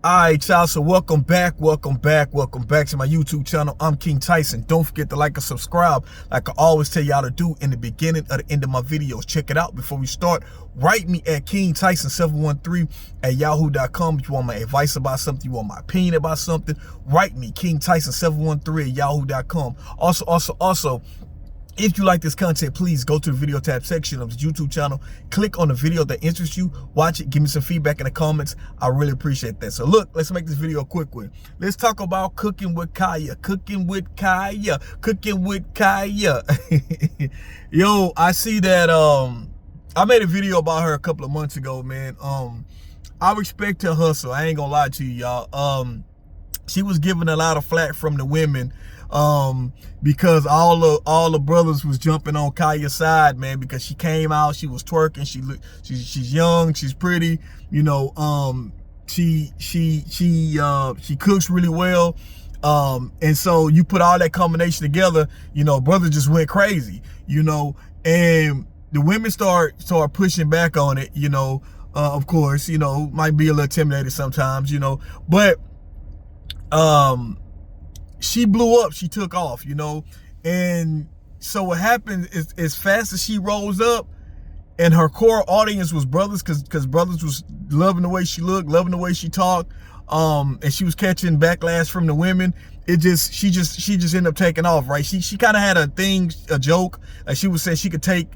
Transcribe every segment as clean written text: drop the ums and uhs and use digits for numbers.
Alright, y'all, so welcome back to my YouTube channel. I'm King Tyson. Don't forget to like and subscribe like I always tell y'all to do in the beginning or the end of my videos. Check it out. Before we start, write me at KingTyson713@yahoo.com if you want my advice about something, you want my opinion about something. Write me, KingTyson713@yahoo.com. Also, if you like this content, please go to the video tab section of the YouTube channel. Click on the video that interests you. Watch it. Give me some feedback in the comments. I really appreciate that. So look, let's make this video a quick one. Let's talk about cooking with Khia. Yo, I see that I made a video about her a couple of months ago, man. I respect her hustle. I ain't gonna lie to you, y'all. She was given a lot of flack from the women because all the brothers was jumping on Khia's side, man, because she came out, she was twerking, she's young, she's pretty, you know, she cooks really well, and so you put all that combination together, you know, brothers just went crazy, you know, and the women start pushing back on it, you know. Of course, you know, might be a little intimidated sometimes, you know, but she blew up, she took off, you know. And so what happened is, as fast as she rose up, and her core audience was brothers, because brothers was loving the way she looked, loving the way she talked, and she was catching backlash from the women. She just ended up taking off, right? She kind of had a joke, she was saying she could take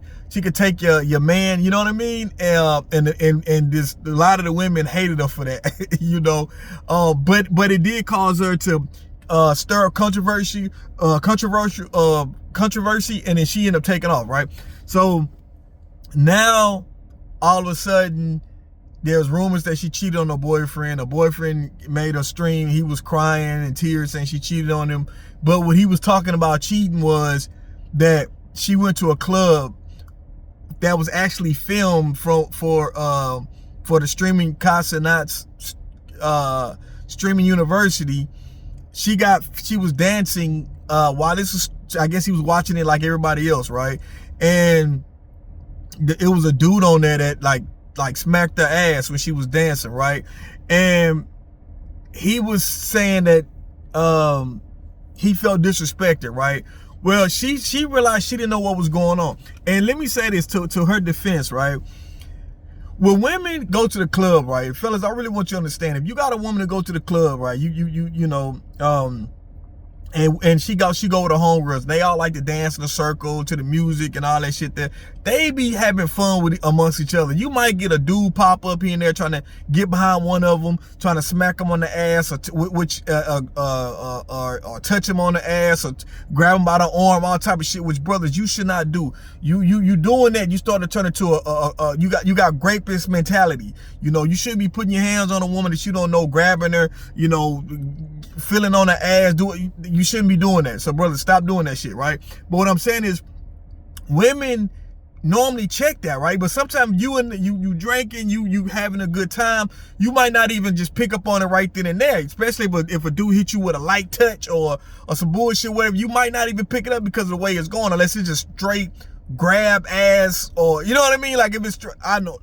your man, you know what I mean? And this, a lot of the women hated her for that, you know. But it did cause her to stir up controversy, and then she ended up taking off, right? So now all of a sudden there's rumors that she cheated on her boyfriend. Her boyfriend made her stream. He was crying in tears saying she cheated on him. But what he was talking about cheating was that she went to a club that was actually filmed for the streaming Casanats streaming university. She was dancing while this was, I guess he was watching it like everybody else, right? And it was a dude on there that like smacked her ass when she was dancing, right? And he was saying that he felt disrespected, right? Well, she realized she didn't know what was going on. And let me say this to her defense, right? When women go to the club, right, fellas, I really want you to understand, if you got a woman to go to the club, right, you know, and she go with her homegirls, they all like to dance in a circle to the music and all that shit there. They be having fun with amongst each other. You might get a dude pop up here and there trying to get behind one of them, trying to smack them on the ass, or touch him on the ass, or grab him by the arm, all type of shit, which brothers you should not do. You doing that, you start to turn into you got rapist mentality. You know, you shouldn't be putting your hands on a woman that you don't know, grabbing her, you know, feeling on her ass. You shouldn't be doing that. So brothers, stop doing that shit, right? But what I'm saying is, women normally check that, right? But sometimes you drinking, you having a good time, you might not even just pick up on it right then and there, especially if a dude hit you with a light touch or some bullshit, whatever. You might not even pick it up because of the way it's going, unless it's just straight grab ass, or you know what I mean? Like if it's, I know,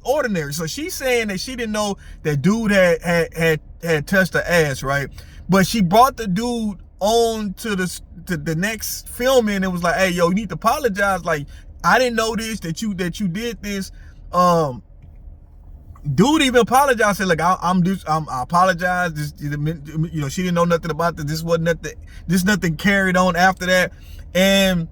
ordinary. So she's saying that she didn't know that dude had touched her ass, right? But she brought the dude on to the next filming and was like, hey, yo, you need to apologize. Like, I didn't know this, that you did this. Dude even apologized, said, like, I apologize. This, you know, she didn't know nothing about this. This wasn't nothing. This nothing carried on after that. And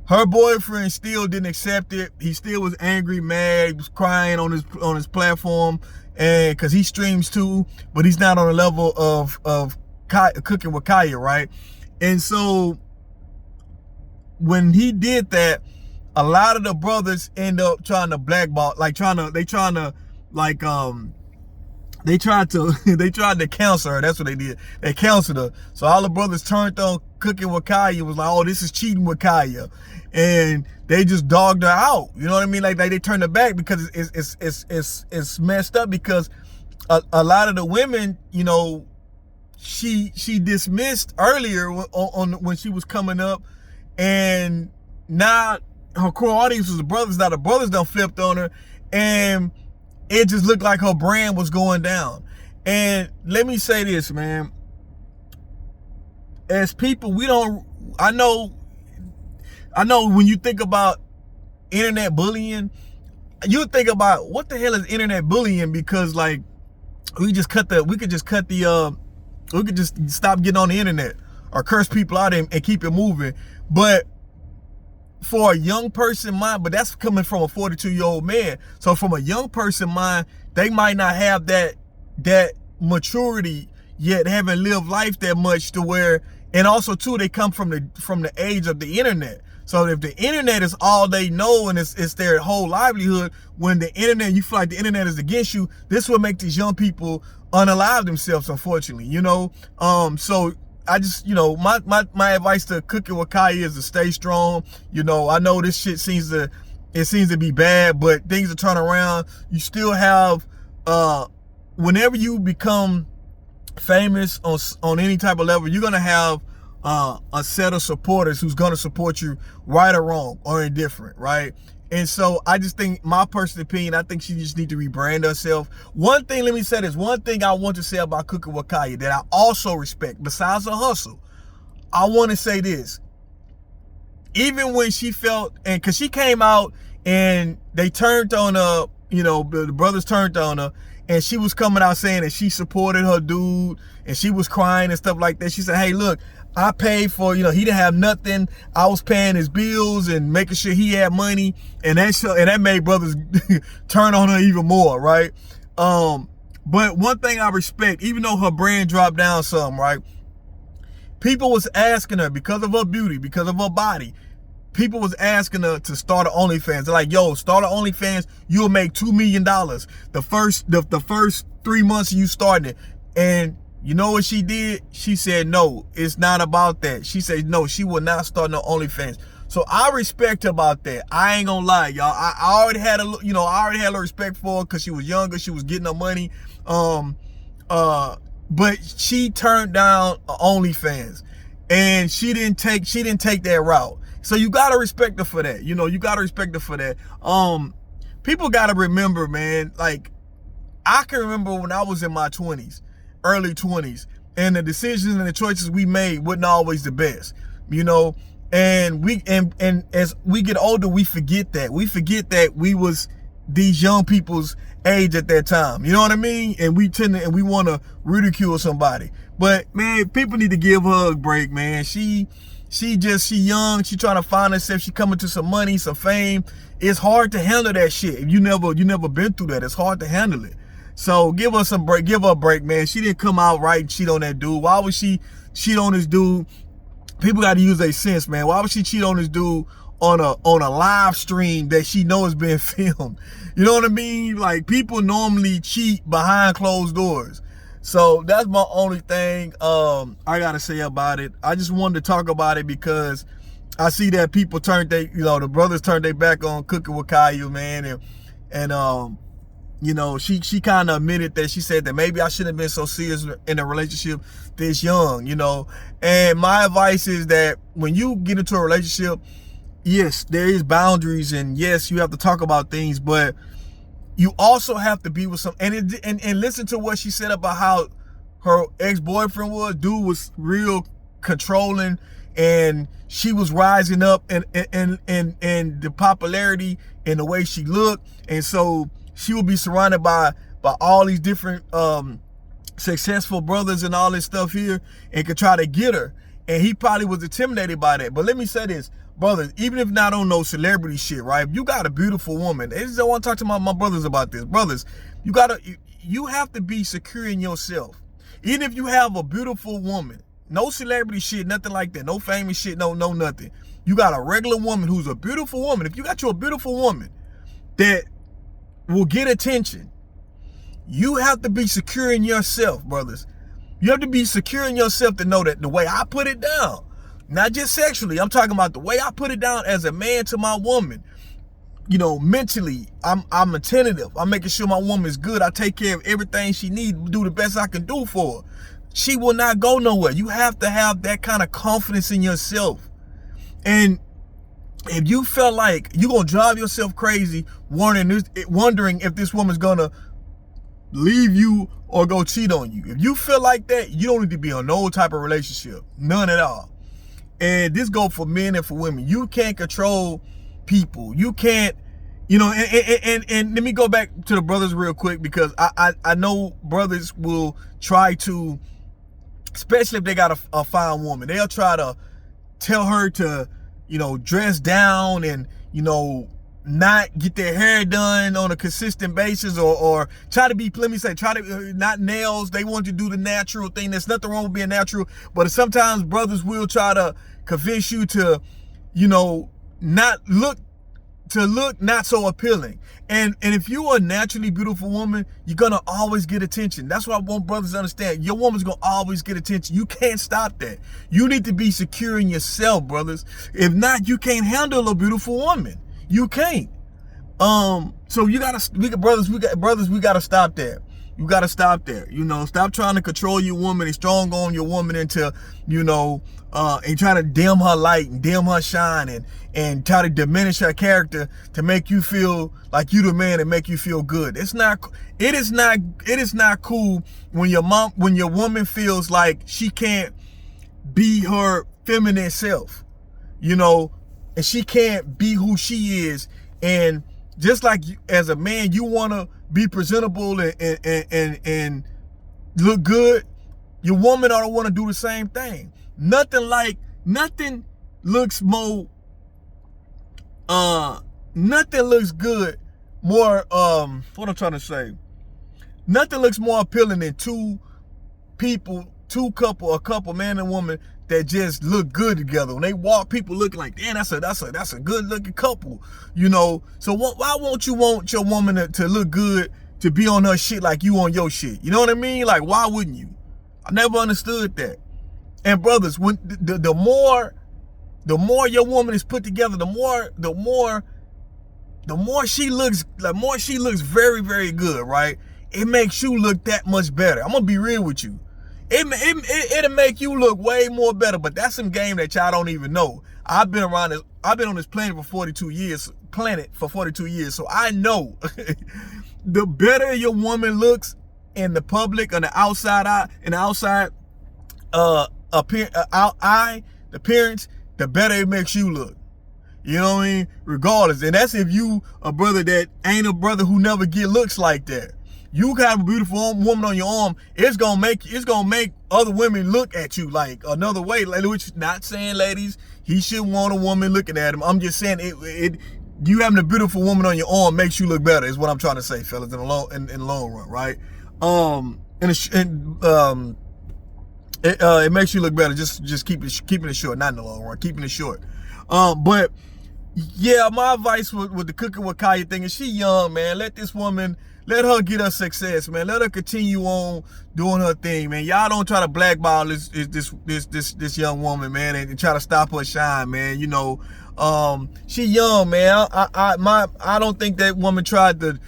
her boyfriend still didn't accept it. He still was angry, mad. He was crying on his platform, and because he streams too, but he's not on the level of cooking with Khia, right? And so when he did that, a lot of the brothers end up trying to blackball, like they tried to cancel her. That's what they did. They canceled her. So all the brothers turned on cooking with Khia, was like, oh, this is cheating with Khia. And they just dogged her out. You know what I mean? Like they turned her back because it's messed up, because a lot of the women, you know, she dismissed earlier when she was coming up, and now her core audience was the brothers. Now the brothers done flipped on her, and it just looked like her brand was going down. And let me say this, man. As people, I know when you think about internet bullying, you think about what the hell is internet bullying, because like we could just stop getting on the internet or curse people out and keep it moving. But for a young person mind, but that's coming from a 42-year-old man. So from a young person mind, they might not have that maturity yet, haven't lived life that much to where, and also too, they come from the age of the internet. So if the internet is all they know and it's their whole livelihood, when the internet, you feel like the internet is against you, this will make these young people unalive themselves, unfortunately, so I just, my advice to Cooking with Kaya is to stay strong. I know this shit seems to be bad, but things will turn around. You still have, whenever you become famous on any type of level, you're gonna have a set of supporters who's gonna support you, right or wrong or indifferent, right? And so I just think, my personal opinion, I think she just need to rebrand herself. One thing, let me say this, one thing I want to say about Cooking with Kaya that I also respect, besides her hustle, I want to say this. Even when she felt, and because she came out and they turned on her, the brothers turned on her, and she was coming out saying that she supported her dude, and she was crying and stuff like that. She said, hey, look, I paid for, he didn't have nothing. I was paying his bills and making sure he had money. And that made brothers turn on her even more, right? But one thing I respect, even though her brand dropped down some, right? People was asking her, because of her beauty, because of her body, people was asking her to start an OnlyFans. They're like, yo, start an OnlyFans, you'll make $2 million the first 3 months of you starting it. And you know what she did? She said, no, it's not about that. She said, no, she will not start no OnlyFans. So I respect her about that. I ain't gonna lie, y'all. I already had a respect for her because she was younger. She was getting her money. But she turned down OnlyFans, and she didn't take that route. So you gotta respect her for that. You gotta respect her for that. People gotta remember, man. Like, I can remember when I was in my 20s. Early 20s, and the decisions and the choices we made wasn't always the best, and as we get older, we forget that we was these young people's age at that time, you know what I mean? And we want to ridicule somebody, but man, people need to give her a break, man. She young, she trying to find herself, she coming to some money, some fame. It's hard to handle that shit. If you never been through that, it's hard to handle it. So give her a break, man. She didn't come out right and cheat on that dude. Why would she cheat on this dude? People got to use their sense, man. Why would she cheat on this dude on a live stream that she knows is being filmed? You know what I mean? Like, people normally cheat behind closed doors. So that's my only thing I gotta say about it. I just wanted to talk about it because I see that people the brothers turned their back on Cooking with Kaya, man, and she kind of admitted that. She said that maybe I shouldn't have been so serious in a relationship this young, And my advice is that when you get into a relationship, yes, there is boundaries, and yes, you have to talk about things, but you also have to be with some, and listen to what she said about how her ex-boyfriend was. Dude was real controlling, and she was rising up and the popularity and the way she looked, and so she will be surrounded by all these different successful brothers and all this stuff here, and could try to get her. And he probably was intimidated by that. But let me say this, brothers, even if not on no celebrity shit, right? If you got a beautiful woman, I want to talk to my brothers about this. Brothers, you have to be secure in yourself. Even if you have a beautiful woman, no celebrity shit, nothing like that, no famous shit, no nothing. You got a regular woman who's a beautiful woman. If you got you a beautiful woman that will get attention, you have to be secure in yourself, brothers. You have to be secure in yourself to know that the way I put it down, not just sexually, I'm talking about the way I put it down as a man to my woman, mentally, I'm attentive. I'm making sure my woman's good. I take care of everything she needs, do the best I can do for her. She will not go nowhere. You have to have that kind of confidence in yourself. And if you feel like you're going to drive yourself crazy wondering if this woman's going to leave you or go cheat on you. If you feel like that, you don't need to be on no type of relationship. None at all. And this goes for men and for women. You can't control people. You can't, you know, and let me go back to the brothers real quick, because I know brothers will try to, especially if they got a fine woman, they'll try to tell her to, you know, dress down and, you know, not get their hair done on a consistent basis, or try to be, let me say, try to, not nails. They want to do the natural thing. There's nothing wrong with being natural, but sometimes brothers will try to convince you to, you know, not look not so appealing. And if you're a naturally beautiful woman, you're gonna always get attention. That's why I want brothers to understand. Your woman's gonna always get attention. You can't stop that. You need to be secure in yourself, brothers. If not, you can't handle a beautiful woman. You can't. So you gotta, we gotta stop that. You gotta stop that. You know, stop trying to control your woman and strong on your woman into, you know, and try to dim her light and dim her shine and try to diminish her character to make you feel like you the man and make you feel good. It is not cool when your woman feels like she can't be her feminine self, you know, and she can't be who she is. And just like you, as a man, you want to be presentable and look good, your woman ought to want to do the same thing. Nothing looks more, nothing looks good more, what I'm trying to say, nothing looks more appealing than a couple, man and woman, that just look good together. When they walk, people looking like, damn, that's a good looking couple, you know. So why won't you want your woman to look good, to be on her shit like you on your shit? You know what I mean? Like, why wouldn't you? I never understood that. And brothers, when the more your woman is put together, the more she looks very, very good, right? It makes you look that much better. I'm gonna be real with you. It'll make you look way more better, but that's some game that y'all don't even know. I've been on this planet for 42 years, so I know the better your woman looks in the public, on the outside eye, appearance, the better it makes you look. You know what I mean? Regardless. And that's if you a brother that ain't a brother who never get looks like that. You have a beautiful woman on your arm, it's gonna make other women look at you like another way. Like, which, not saying, ladies, he should want a woman looking at him. I'm just saying you having a beautiful woman on your arm makes you look better, is what I'm trying to say, fellas, in the long run, right? It makes you look better. Just keeping it short, not in the long run, keeping it short. But yeah, my advice with the Cooking with Khia thing is, she young, man. Let her get her success, man. Let her continue on doing her thing, man. Y'all don't try to blackball this young woman, man, and try to stop her shine, man. You know, she young, man. I don't think that woman tried to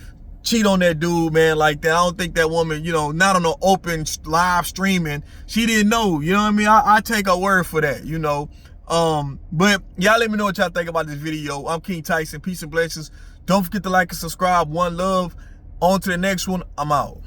cheat on that dude, man, like that. I don't think that woman, you know, not on no open live streaming, she didn't know. You know what I mean? I take her word for that, you know. But y'all let me know what y'all think about this video. I'm King Tyson. Peace and blessings. Don't forget to like and subscribe. One love. On to the next one. I'm out.